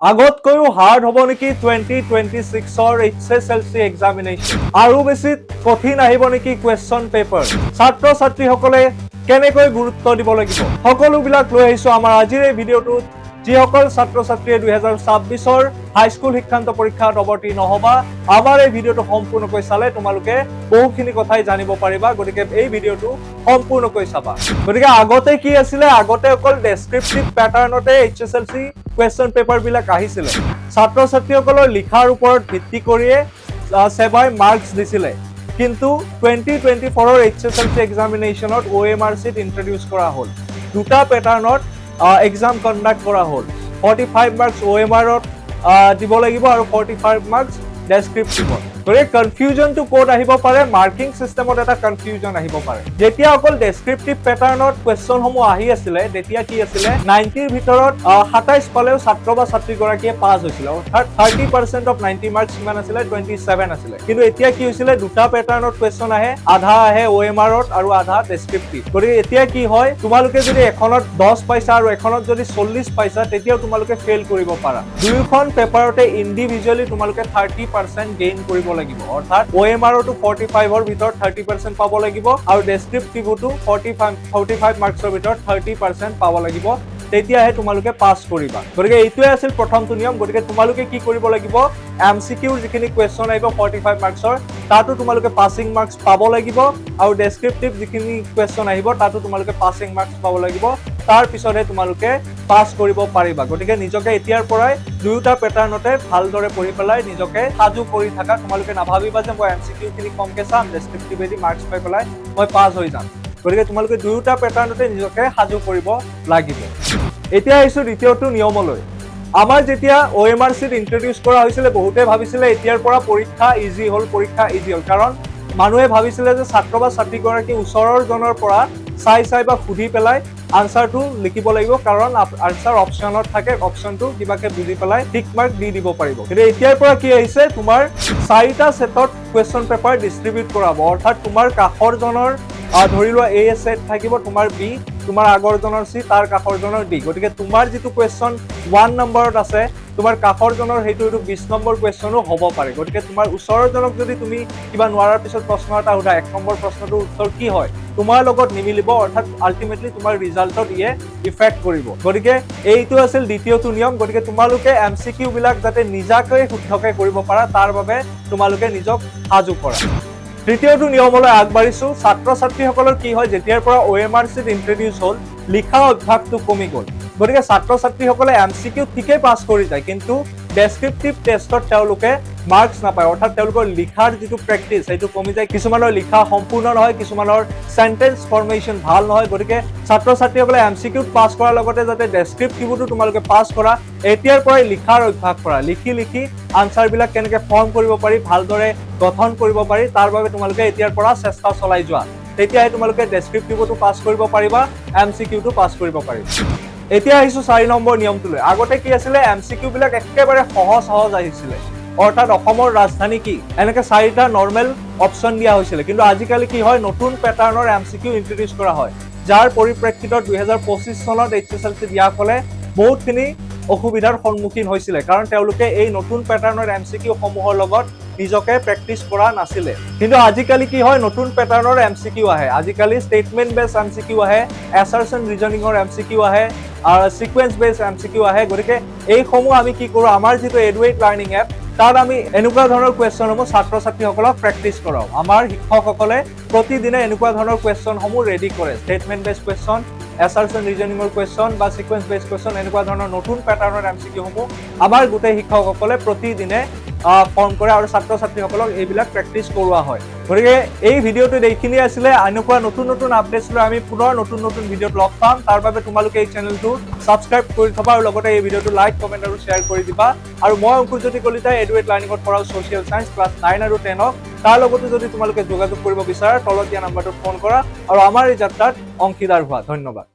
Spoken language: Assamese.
আগতকৈও হাৰ্ড হ'ব নেকি 2026ৰ HSLC এক্সামিনেশ্যন আৰু বেছি কঠিন আহিব নেকি কুৱেশ্যন পেপাৰ ছাত্ৰ ছাত্ৰীসকলে কেনেকৈ গুৰুত্ব দিব লাগিব সকলোবিলাক লৈ আহিছো আমাৰ আজিৰ এই ভিডিঅ'টোত যিসকল ছাত্ৰ ছাত্ৰীয়ে 2026ৰ হাইস্কুল শিক্ষান্ত পৰীক্ষাত অৱতীৰ্ণ হ'বা আমাৰ এই ভিডিঅ'টো সম্পূৰ্ণকৈ চালে তোমালোকে বহুখিনি কথাই জানিব পাৰিবা গতিকে এই ভিডিঅ'টো সম্পূৰ্ণকৈ চাবা গতিকে আগতে কি আছিল আগতে অকল ডেসক্ৰিপটিভ প্যাটাৰ্নতে HSLC কুৱেশ্যন পেপাৰ বিলাক আহিছিল ছাত্ৰ ছাত্ৰীসকলৰ লিখাৰ ওপৰত ভিত্তি কৰিয়ে সেবাই মাৰ্কস দিছিলে কিন্তু 2024ৰ HSLC এক্সামিনেশ্যনত OMRC ইন্ট্ৰোডিউস কৰা হ'ল দুটা প্যাটাৰ্নত এক্সাম কন্ডাক্ট কৰা হ'ল 45 মাৰ্কস OMR দিব লাগিব আৰু 45 মাৰ্কস ডেসক্ৰিপটিভত গৰে কনফিউজন টু কোড আহিব পাৰে মাৰ্কিং সিস্টেমত এটা কনফিউজন আহিব পাৰে যেতিয়া অকল ডেসক্ৰিপটিভ প্যাটাৰ্নত কোৱেশ্চন সমূহ আহি আছিল তেতিয়া কি আছিল 90 ৰ ভিতৰত 27 পালেও ছাত্ৰ বা ছাত্ৰী গৰাকীয়ে পাস হৈছিল অৰ্থাৎ 30% অফ 90 মাৰ্কস কিমান আছিল 27 আছিল কিন্তু এতিয়া কি হৈছিল দুটা প্যাটাৰ্নত কোৱেশ্চন আহে আধা আহে OMR ত আৰু আধা ডেসক্ৰিপটিভ গৰে এতিয়া কি হয় তোমালোকে যদি এখনত 10 পাইছা আৰু এখনত যদি 40 পাইছা তেতিয়াও তোমালোকে ফেল কৰিব পাৰা দুইখন পেপাৰতে ইন্ডিভিজুয়ালি তোমালোকে 30% গেইন কৰিব লাগিব অৰ্থাৎ OMR টো 45 ৰ ভিতৰত 30% পাব লাগিব আৰু ডেসক্ৰিপটিভটো 45 মাৰ্কসৰ ভিতৰত 30% পাব লাগিব তেতিয়াহে তোমালোকে পাস কৰিবা গতিকে এইটোৱে আছিল প্ৰথমটো নিয়ম গতিকে তোমালোকে কি কৰিব লাগিব MCQ যিখিনি কোৱেশ্চন আহিব 45 মাৰ্কসৰ তাতো তোমালোকে পাসিং মাৰ্কস পাব লাগিব আৰু ডেসক্ৰিপটিভ যিখিনি কোৱেশ্চন আহিব তাতো তোমালোকে পাসিং মাৰ্কস পাব লাগিব তাৰ পিছতহে তোমালোকে পাস কৰিব পাৰিবা গতিকে নিজকে এতিয়াৰ পৰাই দুটা প্যাটাৰ্নতে ভালদৰে পঢ়ি পেলাই নিজকে সাজু কৰি থাকা তোমালোকে নাভাবিবা যে মই MCQ খিনি কমকে চাম ডেসক্ৰিপটিভেদি মাৰ্কস পাই পেলাই মই পাস হৈ যাম গতিকে তোমালোকে দুটা প্যাটাৰ্নতে নিজকে সাজু কৰিব লাগিব এতিয়া আহিছো দ্বিতীয়টো নিয়মলৈ আমাৰ যেতিয়া OMRC ইন্ট্ৰোডিউস কৰা হৈছিল বহুতে ভাবিছিল এতিয়াৰ পৰা পৰীক্ষা ইজি হ'ল কাৰণ মানুহে ভাবিছিল যে ছাত্ৰ বা ছাত্ৰী গৰাকী ওচৰৰ জনৰ পৰা চাই বা খুদি পেলাই আনসাৰটো লিখিব লাগিব কাৰণ আনসাৰ অপচনত থাকে অপচনটো কিবাকে বুজি পেলাই টিক মাৰ্ক দি দিব পাৰিব কিন্তু এতিয়াৰ পৰা কি আহিছে তোমাৰ 4টা সেটত কোৱেশ্চন পেপাৰ ডিস্ট্ৰিবিউট কৰাব অৰ্থাৎ তোমাৰ কাখৰ জনৰ ধৰি লোৱা A সেট থাকিব তোমাৰ B তোমাৰ আগৰ জনৰ C তাৰ কাখৰ জনৰ D গতিকে তোমাৰ যেটো কোৱেশ্চন 1 নম্বৰত আছে তোমাৰ কাখৰ জনৰ হেতু 20 নম্বৰ কোৱেশ্চনো হ'ব পাৰে গতিকে তোমাৰ ওচৰৰ জনক যদি তুমি কিবা নোৱাৰাৰ পিছত প্ৰশ্ন এটা উঠা 1 নম্বৰ প্ৰশ্নটোৰ উত্তৰ কি হয় তোমাৰ লগত নিমিলিব অৰ্থাৎ আলটিমেটলি তোমাৰ ৰিজাল্টত ইয়ে ইফেক্ট কৰিব গতিকে এইটো আছিল দ্বিতীয়টো নিয়ম গতিকে তোমালোকে MCQ বিলাক যাতে নিজাকৈ শুদ্ধকৈ কৰিব পাৰা তাৰ বাবে তোমালোকে নিজক সাজু কৰা তৃতীয়টো নিয়মলৈ আগবাঢ়িছো ছাত্ৰ ছাত্ৰীসকলৰ কি হয় যেতিয়াৰ পৰা OMRC ইন্ট্ৰোডিউস হ'ল লিখা অভ্যাসটো কমি গ'ল গতিকে ছাত্ৰ ছাত্ৰীসকলে MCQ ঠিকই পাস কৰি যায় কিন্তু ডেসক্ৰিপটিভ টেষ্টত তেওঁলোকে মাৰ্কস নাপায় অৰ্থাৎ তেওঁলোকৰ লিখাৰ যেটো প্ৰেক্টিস সেইটো কমি যায় কিছুমানৰ লিখা সম্পূৰ্ণ নহয় কিছুমানৰ সেন্টেন্স ফৰ্মেশন ভাল নহয় গতিকে ছাত্ৰ ছাত্ৰীসকলে MCQ পাস কৰাৰ লগতে যাতে ডেসক্ৰিপটিভটো তোমালোকে পাস কৰা এতিয়াৰ পৰাই লিখাৰ অভ্যাস কৰা লিখি আনসাৰ বিলাক কেনেকৈ ফৰ্ম কৰিব পাৰি ভালদৰে গঠন কৰিব পাৰি তাৰ বাবে তোমালোকে এতিয়াৰ পৰা চেষ্টা চলাই যোৱা তেতিয়াহে তোমালোকে ডেসক্ৰিপটিভটো পাস কৰিব পাৰিবা MCQটো পাস কৰিব পাৰিবা এতিয়া আহিছো 4 নম্বৰ নিয়মটোলৈ আগতে কি আছিল MCQ বিলাক একেবাৰে সহজ আহিছিল অৰ্থাৎ অসমৰ ৰাজধানী কি এনেকে 4টা নৰমাল অপচন দিয়া হৈছিল কিন্তু আজিকালি কি হয় নতুন প্যাটাৰ্নৰ MCQ ইন্ট্ৰোডিউস কৰা হয় যাৰ পৰিপ্ৰেক্ষিতত 2025 চনত HSLC দিয়া ফলে বহুতখিনি অসুবিধাৰ সন্মুখীন হৈছিল কাৰণ তেওঁলোকে এই নতুন প্যাটাৰ্নৰ MCQ সমূহৰ লগত নিজকে প্ৰেক্টিস কৰা নাছিলে কিন্তু আজিকালি কি হয় নতুন প্যাটাৰ্নৰ MCQ আহে আজিকালি স্টেটমেন্ট বেস MCQ আহে assertion reasoning-ৰ MCQ আহে আৰু সিকোয়েন্স বেস MCQ আহে গতিকে এই সমূহ আমি কি কৰো আমাৰ যেটো EduAid লাৰ্নিং এপ তাত আমি এনেকুৱা ধৰণৰ কোৱেশ্চনসমূহ ছাত্ৰ ছাত্ৰীসকলক প্ৰেক্টিস কৰাও আমাৰ শিক্ষকসকলে প্ৰতিদিনে এনেকুৱা ধৰণৰ কোৱেশ্চনসমূহ ৰেডি কৰে স্টেটমেন্ট বেস কোৱেশ্চন assertion reasoning-ৰ কোৱেশ্চন বা সিকোয়েন্স বেস কোৱেশ্চন এনেকুৱা ধৰণৰ নতুন প্যাটাৰ্নৰ MCQ সমূহ আমাৰ গোটেই শিক্ষকসকলে প্ৰতিদিনে ফৰ্ম কৰে আৰু ছাত্ৰ ছাত্ৰীসকলক এইবিলাক প্ৰেক্টিস কৰোৱা হয় গতিকে এই ভিডিঅটো এইখিনি আছিল এনেকুৱা নতুন আপডেটছ লৈ আমি পুনৰ নতুন ভিডিঅত লগ পাম তাৰ বাবে তোমালোকে এই চেনেলটো সাবস্ক্ৰাইব কৰি থবা আৰু লগতে এই ভিডিঅটো লাইক কমেন্ট আৰু শেয়াৰ কৰি দিবা আৰু মই অংকুৰজ্যোতি কলিতা EduAid লাৰ্নিংত পঢ়াও সোশ্যাল সায়েন্স ক্লাছ 9 আৰু 10 তাৰ লগতে যদি তোমালোকে যোগাযোগ কৰিব বিচাৰা তলত দিয়া নম্বৰটোত ফোন কৰা আৰু আমাৰ এই যাত্ৰাত অংশীদাৰ হোৱা ধন্যবাদ